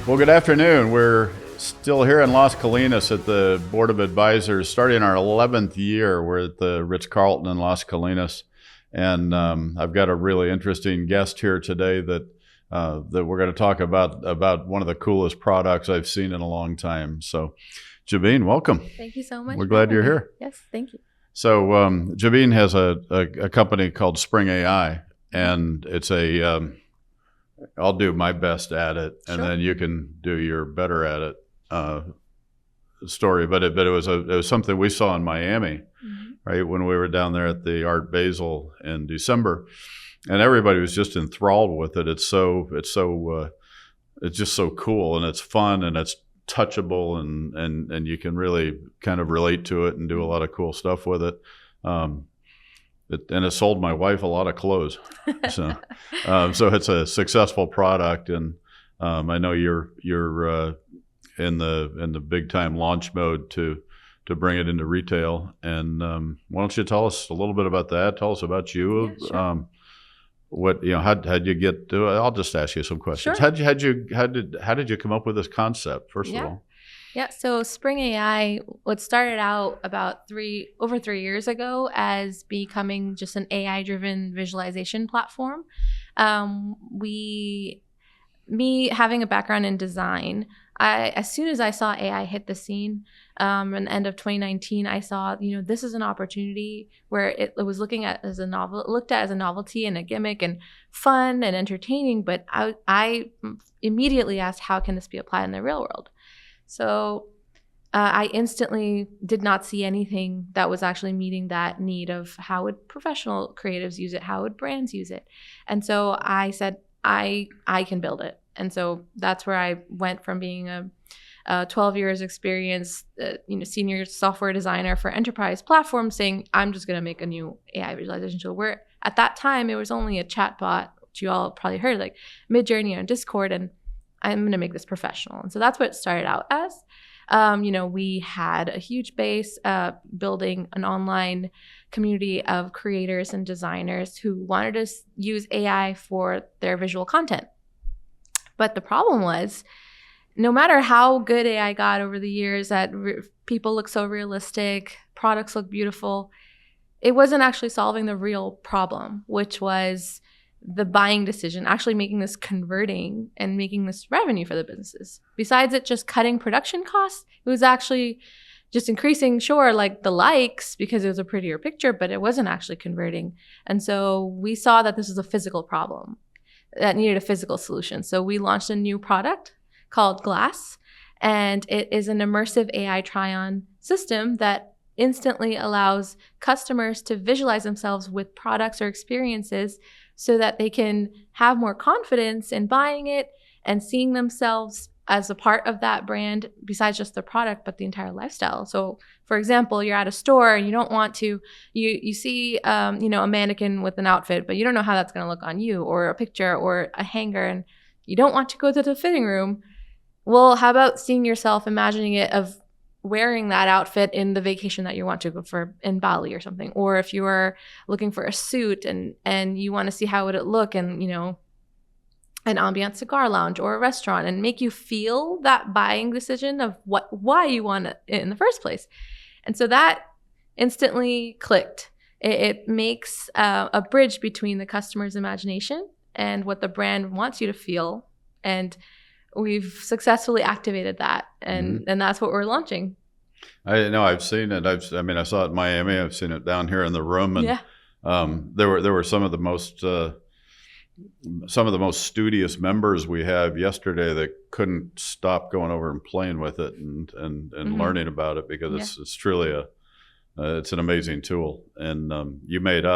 Well, good afternoon. We're still here in Las Colinas at the Board of Advisors, starting our 11th year. We're at the Ritz-Carlton in Las Colinas, and I've got a really interesting guest here today that we're going to talk about one of the coolest products I've seen in a long time. So, Jabeen, welcome. Thank you so much. We're glad you're here. Yes, thank you. So, Jabeen has a company called Spring AI, and it's I'll do my best at it, and then you can do your better at it story. But it was something we saw in Miami, right, when we were down there at the Art Basel in December, and everybody was just enthralled with it. It's just so cool, and it's fun, and it's touchable, and you can really kind of relate to it and do a lot of cool stuff with it. And it sold my wife a lot of clothes. So it's a successful product, and I know you're in the big time launch mode to bring it into retail. And why don't you tell us a little bit about that? Tell us about you. Yeah, sure. How'd you get to it? I'll just ask you some questions. Sure. How did you come up with this concept, first of all? Yeah, so Spring AI, what started out about over 3 years ago as becoming just an AI-driven visualization platform. Me having a background in design, as soon as I saw AI hit the scene in the end of 2019, I saw, this is an opportunity where it was looked at as a novelty and a gimmick and fun and entertaining. But I immediately asked, how can this be applied in the real world? So I instantly did not see anything that was actually meeting that need of how would professional creatives use it, how would brands use it. And so I said, I can build it. And so that's where I went from being a 12 years experience, senior software designer for enterprise platforms, saying, I'm just going to make a new AI visualization tool. Where at that time, it was only a chatbot, which you all probably heard, like Midjourney on Discord, and I'm going to make this professional. And so that's what it started out as. We had a huge base building an online community of creators and designers who wanted to use AI for their visual content. But the problem was, no matter how good AI got over the years, that people look so realistic, products look beautiful, it wasn't actually solving the real problem, which was the buying decision, actually making this converting and making this revenue for the businesses. Besides it just cutting production costs, it was actually just increasing, like the likes because it was a prettier picture, but it wasn't actually converting. And so we saw that this was a physical problem that needed a physical solution. So we launched a new product called Glass, and it is an immersive AI try-on system that instantly allows customers to visualize themselves with products or experiences so that they can have more confidence in buying it and seeing themselves as a part of that brand, besides just the product, but the entire lifestyle. So for example, you're at a store and you don't want to, you see, a mannequin with an outfit, but you don't know how that's going to look on you, or a picture or a hanger, and you don't want to go to the fitting room. Well, how about seeing yourself, imagining it of wearing that outfit in the vacation that you want to go for in Bali or something? Or if you are looking for a suit and you want to see how would it look in, an ambient cigar lounge or a restaurant, and make you feel that buying decision of why you want it in the first place. And so that instantly clicked. It makes a bridge between the customer's imagination and what the brand wants you to feel. And we've successfully activated that, and that's what we're launching. I know, I've seen it. I saw it in Miami. I've seen it down here in the room, and there were some of the most studious members we have yesterday that couldn't stop going over and playing with it and learning about it, because it's truly it's an amazing tool. And you made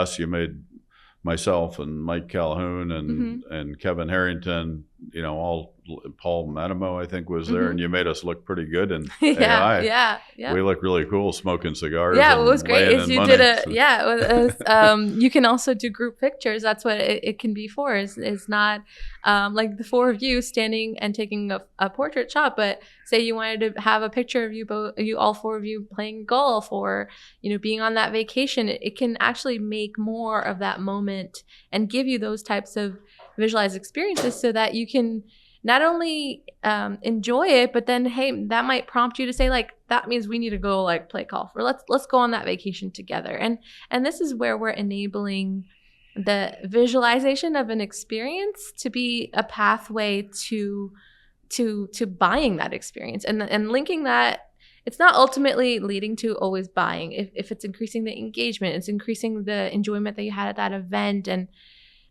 myself and Mike Calhoun and Kevin Harrington, all Paul Manamo, I think, was there, and you made us look pretty good in AI. Yeah. We look really cool smoking cigars. Yeah, what was great is you did you can also do group pictures. That's what it can be for. Is not like the four of you standing and taking a portrait shot, but say you wanted to have a picture of all four of you playing golf, or being on that vacation. It can actually make more of that moment and give you those types of visualized experiences, so that you can not only enjoy it, but then, hey, that might prompt you to say, like, that means we need to go like play golf, or let's go on that vacation together. And this is where we're enabling the visualization of an experience to be a pathway to buying that experience, and linking that. It's not ultimately leading to always buying. If it's increasing the engagement, it's increasing the enjoyment that you had at that event, and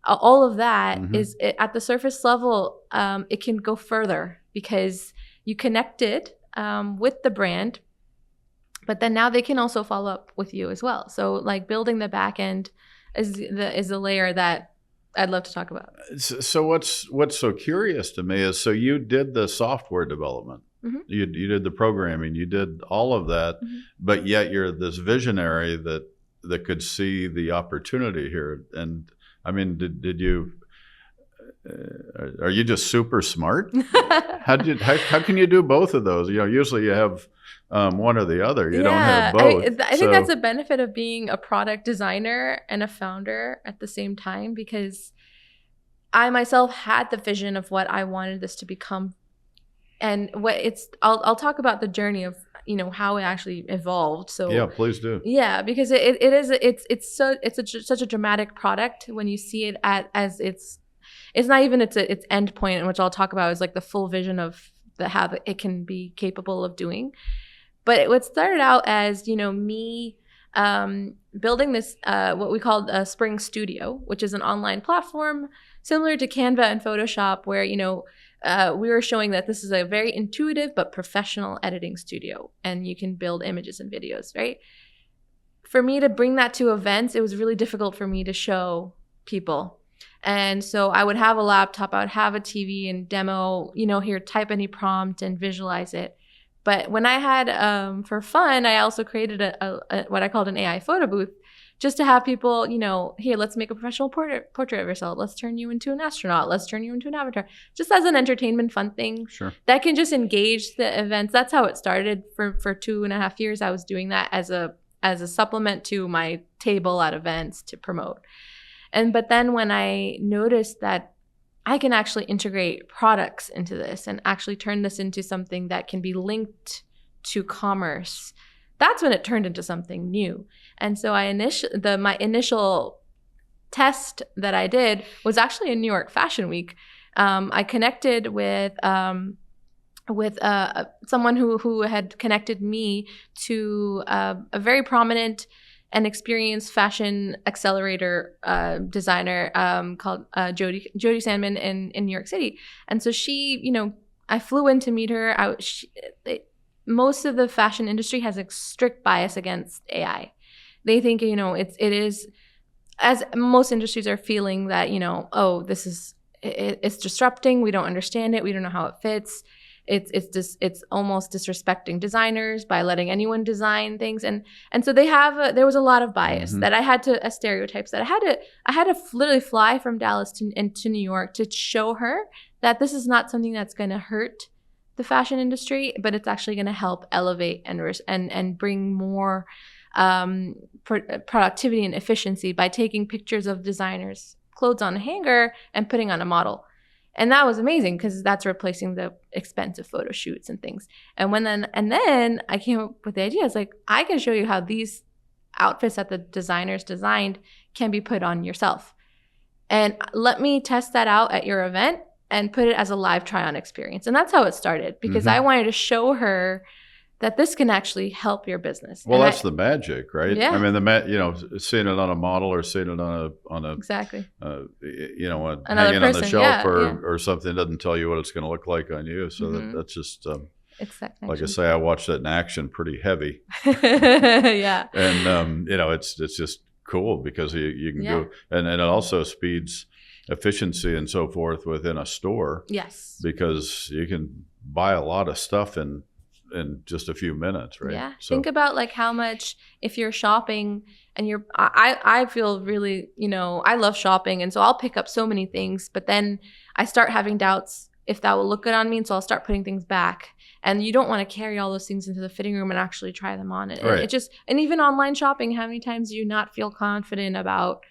all of that is at the surface level. It can go further because you connected with the brand, but then now they can also follow up with you as well. So like building the back end is a layer that I'd love to talk about. So what's so curious to me is, so you did the software development. You did the programming, you did all of that, but yet you're this visionary that could see the opportunity here. And I mean, did you? Are you just super smart? How can you do both of those? Usually you have one or the other. You don't have both. I think that's a benefit of being a product designer and a founder at the same time, because I myself had the vision of what I wanted this to become. And I'll talk about the journey of how it actually evolved. So yeah, please do. Yeah, because it's such a dramatic product when you see it as it's not even its end point, which I'll talk about is like the full vision of how it can be capable of doing. But what started out as me building this what we called a Spring Studio, which is an online platform similar to Canva and Photoshop, where we were showing that this is a very intuitive but professional editing studio, and you can build images and videos, right? For me to bring that to events, it was really difficult for me to show people. And so I would have a laptop, I would have a TV and demo, here, type any prompt and visualize it. But when I had, for fun, I also created a what I called an AI photo booth, just to have people, here, let's make a professional portrait of yourself. Let's turn you into an astronaut. Let's turn you into an avatar. Just as an entertainment fun thing. Sure. That can just engage the events. That's how it started. For 2.5 years, I was doing that as a supplement to my table at events to promote. But then when I noticed that I can actually integrate products into this and actually turn this into something that can be linked to commerce, that's when it turned into something new. And so my initial test that I did was actually in New York Fashion Week. I connected with someone who had connected me to a very prominent and experienced fashion accelerator designer called Jody Sandman in New York City. And so she, I flew in to meet her. Most of the fashion industry has a strict bias against AI. They think, it is, as most industries are feeling that, it's disrupting. We don't understand it. We don't know how it fits. It's almost disrespecting designers by letting anyone design things. And so there was a lot of bias that I had to, stereotypes that I had to literally fly from Dallas to New York to show her that this is not something that's going to hurt the fashion industry, but it's actually going to help elevate and bring more productivity and efficiency by taking pictures of designers' clothes on a hanger and putting on a model. And that was amazing because that's replacing the expensive photo shoots and things. And then I came up with the idea. It's like, I can show you how these outfits that the designers designed can be put on yourself. And let me test that out at your event and put it as a live try-on experience. And that's how it started, because I wanted to show her that this can actually help your business. Well, that's the magic, right? Yeah. I mean, seeing it on a model or seeing it on a exactly. Hanging on person, the shelf or something doesn't tell you what it's going to look like on you. So that's just it's that like I say, I watched that in action, pretty heavy. Yeah. And it's just cool because you can go, and it also speeds efficiency and so forth within a store. Yes. Because you can buy a lot of stuff in just a few minutes, right? Yeah. So think about like how much, if you're shopping and I feel really, I love shopping. And so I'll pick up so many things, but then I start having doubts if that will look good on me. And so I'll start putting things back. And you don't want to carry all those things into the fitting room and actually try them on. Right. And even online shopping, how many times do you not feel confident about,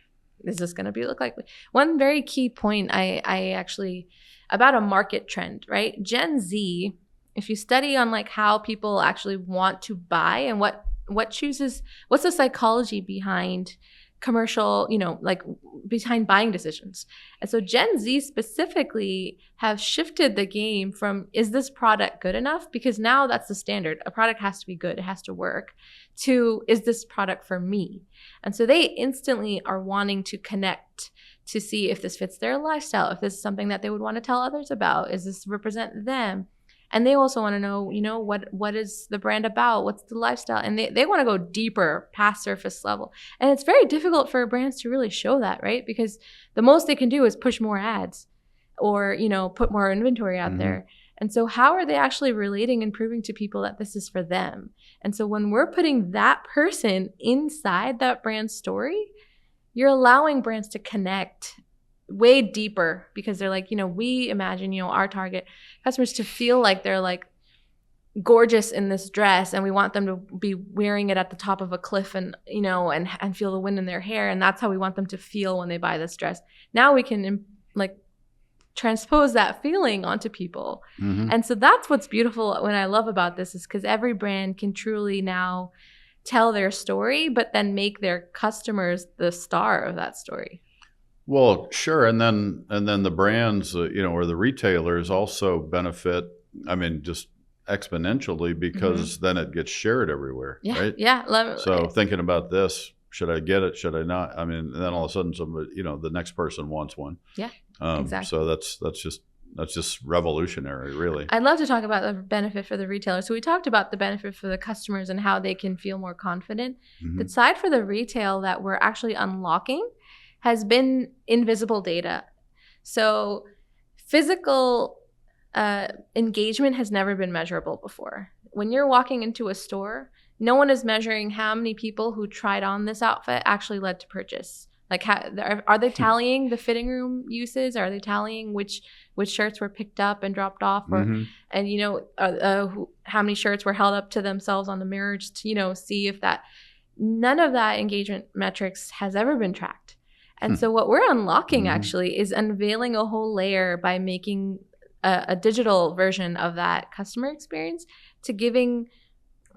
is this going to look like? One very key point I actually about a market trend, right? Gen Z, if you study on like how people actually want to buy and what chooses, what's the psychology behind commercial, like behind buying decisions. And so Gen Z specifically have shifted the game from, is this product good enough? Because now that's the standard. A product has to be good, it has to work, to, is this product for me? And so they instantly are wanting to connect to see if this fits their lifestyle, if this is something that they would want to tell others about, is this represent them? And they also want to know, what is the brand about? What's the lifestyle? And they want to go deeper past surface level. And it's very difficult for brands to really show that, right? Because the most they can do is push more ads or, put more inventory out there. And so how are they actually relating and proving to people that this is for them? And so when we're putting that person inside that brand story, you're allowing brands to connect way deeper, because they're like, we imagine, our target customers to feel like they're like gorgeous in this dress, and we want them to be wearing it at the top of a cliff and, and feel the wind in their hair. And that's how we want them to feel when they buy this dress. Now we can like transpose that feeling onto people. And so that's what's beautiful, what I love about this, is because every brand can truly now tell their story, but then make their customers the star of that story. Well, sure. And then the brands, or the retailers also benefit, just exponentially, because then it gets shared everywhere, right? Yeah. So thinking about this, should I get it? Should I not? Then all of a sudden somebody, the next person wants one. Yeah, exactly. So that's just revolutionary, really. I'd love to talk about the benefit for the retailer. So we talked about the benefit for the customers and how they can feel more confident. The side for the retail that we're actually unlocking has been invisible data. So physical engagement has never been measurable before. When you're walking into a store, no one is measuring how many people who tried on this outfit actually led to purchase. Like, are they tallying the fitting room uses? Are they tallying which shirts were picked up and dropped off? Or and how many shirts were held up to themselves on the mirror just to see if that. None of that engagement metrics has ever been tracked. And so what we're unlocking actually is unveiling a whole layer by making a digital version of that customer experience, to giving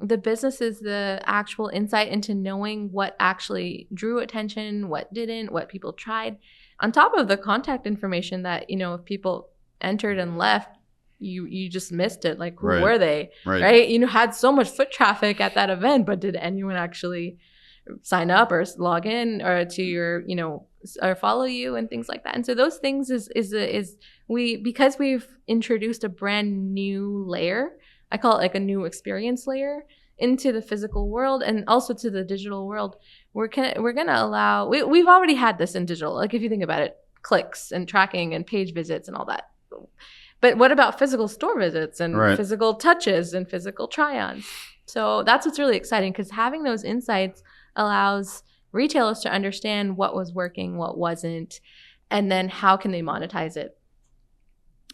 the businesses the actual insight into knowing what actually drew attention, what didn't, what people tried, on top of the contact information that, if people entered and left, you just missed it. Like, who were they? Right? Had so much foot traffic at that event, but did anyone actually sign up or log in or to your, or follow you and things like that? And so those things because we've introduced a brand new layer, I call it like a new experience layer, into the physical world and also to the digital world. We're gonna allow, we've already had this in digital. Like, if you think about it, clicks and tracking and page visits and all that. But what about physical store visits and physical touches and physical try-ons? So that's what's really exciting, because having those insights allows retailers to understand what was working, what wasn't, and then how can they monetize it.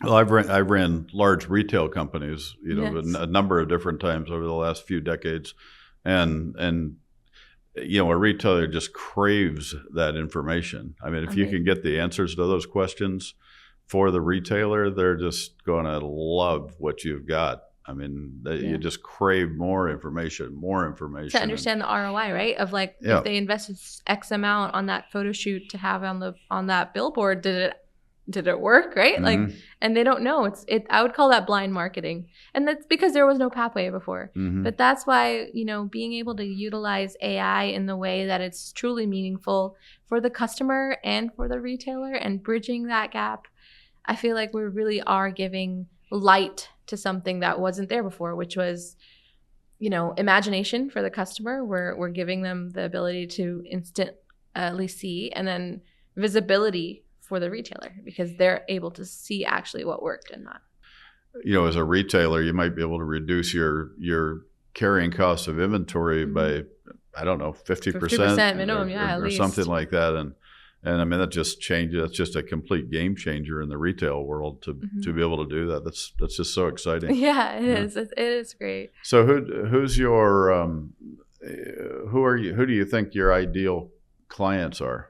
Well, I've ran large retail companies, a number of different times over the last few decades, and a retailer just craves that information. If you can get the answers to those questions for the retailer, they're just going to love what you've got. You just crave more information. To understand the ROI, right? Of like, if they invested X amount on that photo shoot to have on that billboard, did it work, right? Like, and they don't know. I would call that blind marketing. And that's because there was no pathway before. But that's why, being able to utilize AI in the way that it's truly meaningful for the customer and for the retailer, and bridging that gap, I feel like we really are giving light to something that wasn't there before, which was, imagination for the customer. We're giving them the ability to instantly see, and then visibility for the retailer, because they're able to see actually what worked and not. As a retailer, you might be able to reduce your carrying costs of inventory by, I don't know, 50% minimum, at or least something like that. And that just changes. That's just a complete game changer in the retail world to be able to do that. That's just so exciting. Yeah, it is. It is great. So who's your who do you think your ideal clients are?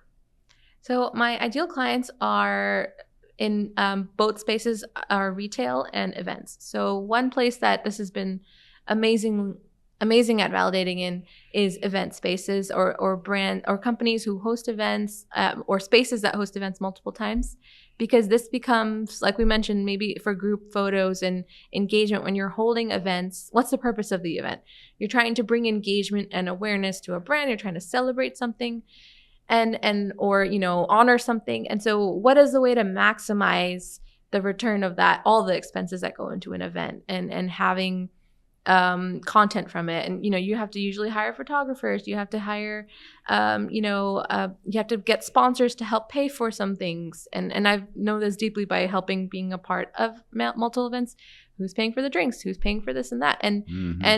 So my ideal clients are in both spaces are retail and events. So one place that this has been amazing at validating in is event spaces or brand or companies who host events or spaces that host events multiple times, because this becomes, like we mentioned, maybe for group photos and engagement. When you're holding events, what's the purpose of the event? You're trying to bring engagement and awareness to a brand. You're trying to celebrate something and or honor something. And so what is the way to maximize the return of that, all the expenses that go into an event, and having content from it? And you have to usually hire photographers, you have to hire you have to get sponsors to help pay for some things, and I know this deeply by being a part of multiple events. Who's paying for the drinks, who's paying for this and that, and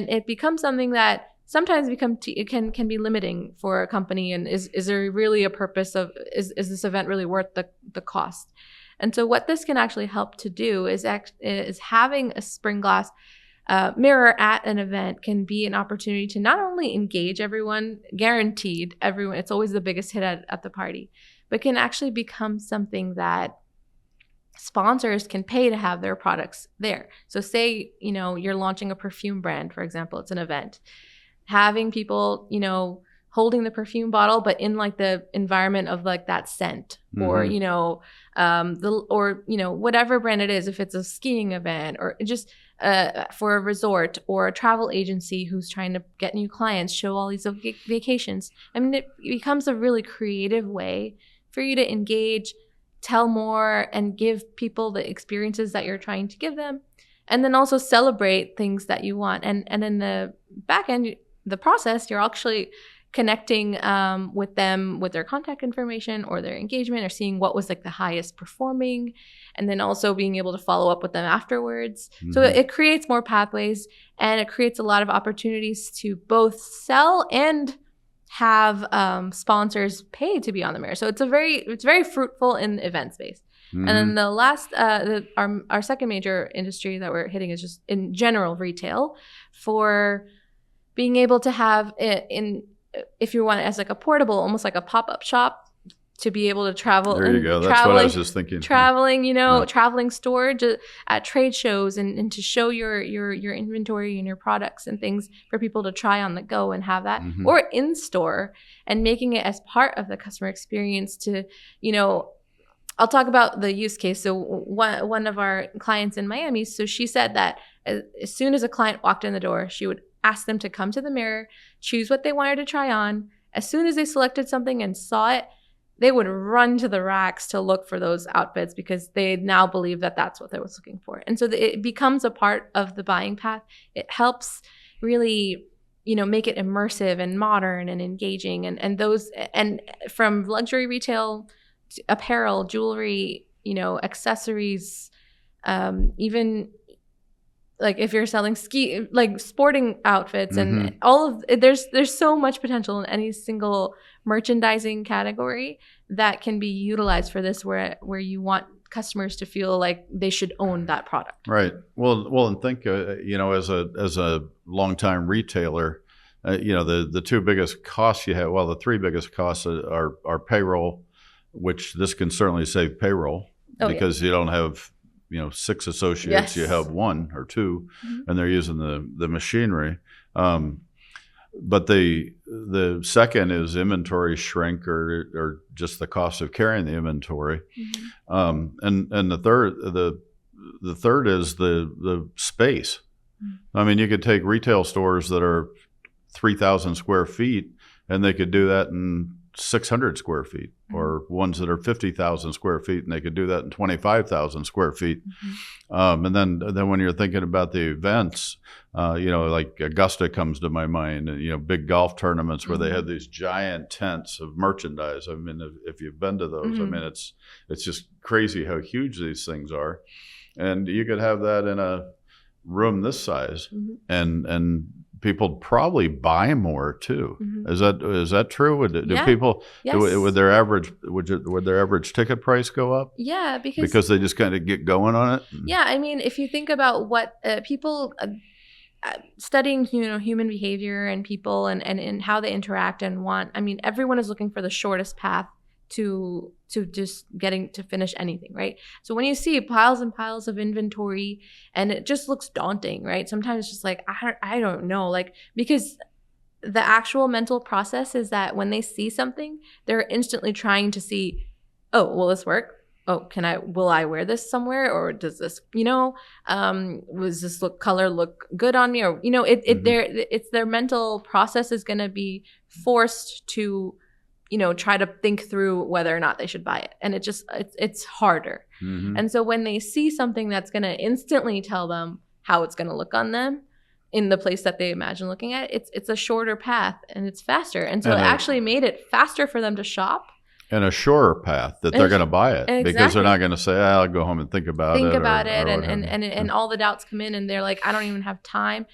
it becomes something that sometimes it can be limiting for a company. And is there really a purpose of, is this event really worth the cost? And so what this can actually help to do is having a spring glass mirror at an event can be an opportunity to not only engage everyone, guaranteed everyone, it's always the biggest hit at the party, but can actually become something that sponsors can pay to have their products there. So say, you're launching a perfume brand, for example, it's an event. Having people, holding the perfume bottle, but in like the environment of like that scent, or whatever brand it is, if it's a skiing event or just for a resort or a travel agency who's trying to get new clients, show all these vacations. I mean, it becomes a really creative way for you to engage, tell more, and give people the experiences that you're trying to give them, and then also celebrate things that you want. And in the back end, the process, you're actually connecting with them with their contact information or their engagement, or seeing what was like the highest performing, and then also being able to follow up with them afterwards. So it creates more pathways, and it creates a lot of opportunities to both sell and have sponsors pay to be on the mirror. So it's very fruitful in the event space. And then the last, our second major industry that we're hitting is just in general retail, for being able to have it if you want it as like a portable, almost like a pop-up shop, to be able to travel. There you go. That's what I was just thinking. Traveling, traveling storage at trade shows, and to show your inventory and your products and things for people to try on the go and have that, or in store, and making it as part of the customer experience to, I'll talk about the use case. So one of our clients in Miami, so she said that as soon as a client walked in the door, she would ask them to come to the mirror, choose what they wanted to try on. As soon as they selected something and saw it, they would run to the racks to look for those outfits, because they now believe that that's what they was looking for. And so it becomes a part of the buying path. It helps really, make it immersive and modern and engaging, and from luxury retail to apparel, jewelry, accessories, even like if you're selling sporting outfits, and all of there's so much potential in any single merchandising category that can be utilized for this, where you want customers to feel like they should own that product. Right. Well, and think as a longtime retailer, the two biggest costs you have. Well, the three biggest costs are payroll, which this can certainly save payroll, because you don't have 6 associates, you have 1 or 2, and they're using the machinery. But the second is inventory shrink, or just the cost of carrying the inventory. And the third is the space. I mean, you could take retail stores that are 3,000 square feet, and they could do that in 600 square feet, or ones that are 50,000 square feet, and they could do that in 25,000 square feet. And then when you're thinking about the events, like Augusta comes to my mind, and big golf tournaments where they have these giant tents of merchandise. I mean, if you've been to those, I mean, it's just crazy how huge these things are, and you could have that in a room this size, and people probably buy more too. Is that true? Would people? Yes. Would their average ticket price go up? Yeah, because they just kind of get going on it. Yeah, I mean, if you think about what people studying, human behavior and people and how they interact and want. I mean, everyone is looking for the shortest path to just getting to finish anything, right? So when you see piles and piles of inventory and it just looks daunting, right? Sometimes it's just like, I don't know, like, because the actual mental process is that when they see something, they're instantly trying to see, oh, will this work? Oh, will I wear this somewhere? Or does this, was this color look good on me? Or, it's their mental process is going to be forced to, try to think through whether or not they should buy it. And it's harder. Mm-hmm. And so when they see something that's going to instantly tell them how it's going to look on them in the place that they imagine looking at, it's a shorter path and it's faster. And so it actually made it faster for them to shop. And a surer path that they're going to buy it. Exactly. Because they're not going to say, I'll go home and think about it. And all the doubts come in and they're like, I don't even have time.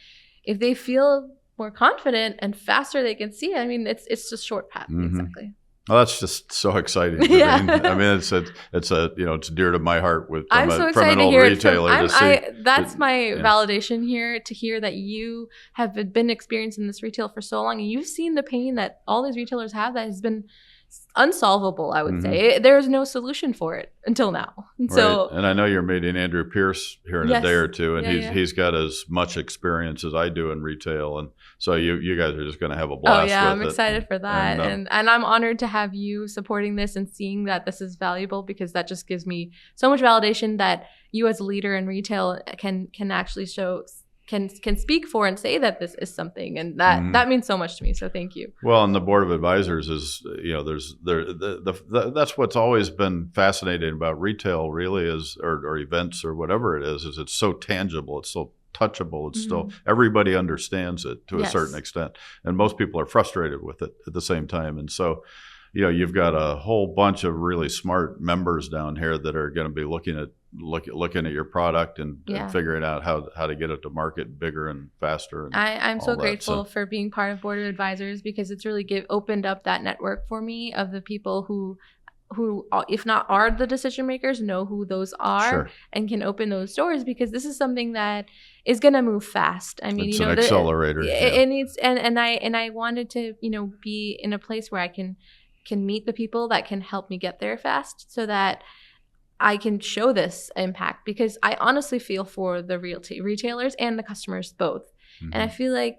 If they feel more confident and faster they can see it, I mean, it's just short path. Mm-hmm. Exactly. Well, that's just so exciting. Yeah. I mean, it's dear to my heart I'm so from excited an to old hear retailer it to see. That's my validation here, to hear that you have been experiencing this retail for so long and you've seen the pain that all these retailers have that has been unsolvable, I would say. There's no solution for it until now. And so, and I know you're meeting Andrew Pierce here in a day or two, and he's got as much experience as I do in retail, and so you guys are just going to have a blast. I'm excited for that, and I'm honored to have you supporting this and seeing that this is valuable, because that just gives me so much validation that you as a leader in retail can actually can speak for and say that this is something, and that means so much to me. So thank you. Well, and the board of advisors is, that's what's always been fascinating about retail, really, is or events or whatever it is it's so tangible, it's so touchable, it's still, everybody understands it to a certain extent, and most people are frustrated with it at the same time. And so, you've got a whole bunch of really smart members down here that are going to be looking at your product and figuring out how to get it to market bigger and faster. And I'm so grateful for being part of Board of Advisors, because it's really opened up that network for me of the people who, if not are the decision makers, know who those are and can open those doors, because this is something that is going to move fast. I mean, it's an accelerator. It needs, and I wanted to, be in a place where I can meet the people that can help me get there fast, so that I can show this impact, because I honestly feel for the retailers and the customers both. And I feel like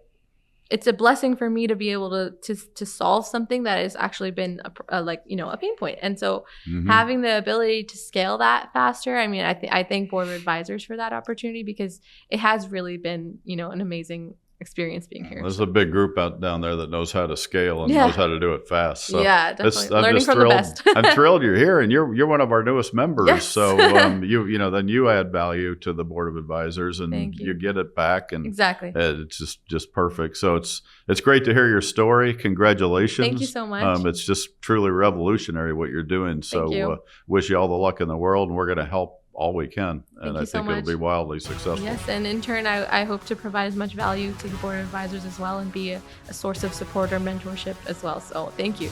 it's a blessing for me to be able to solve something that has actually been a pain point. And so having the ability to scale that faster, I mean, I thank Board of Advisors for that opportunity, because it has really been, an amazing experience being here. There's a big group out down there that knows how to scale and knows how to do it fast. So definitely. Learning from the best. I'm thrilled you're here, and you're one of our newest members. Yes. So then you add value to the Board of Advisors, and you get it back, and exactly, it's just perfect. So it's great to hear your story. Congratulations. Thank you so much. It's just truly revolutionary what you're doing. So wish you all the luck in the world, and we're going to help all we can, and I think it'll be wildly successful. Yes, and in turn, I hope to provide as much value to the Board of Advisors as well, and be a source of support or mentorship as well. So thank you.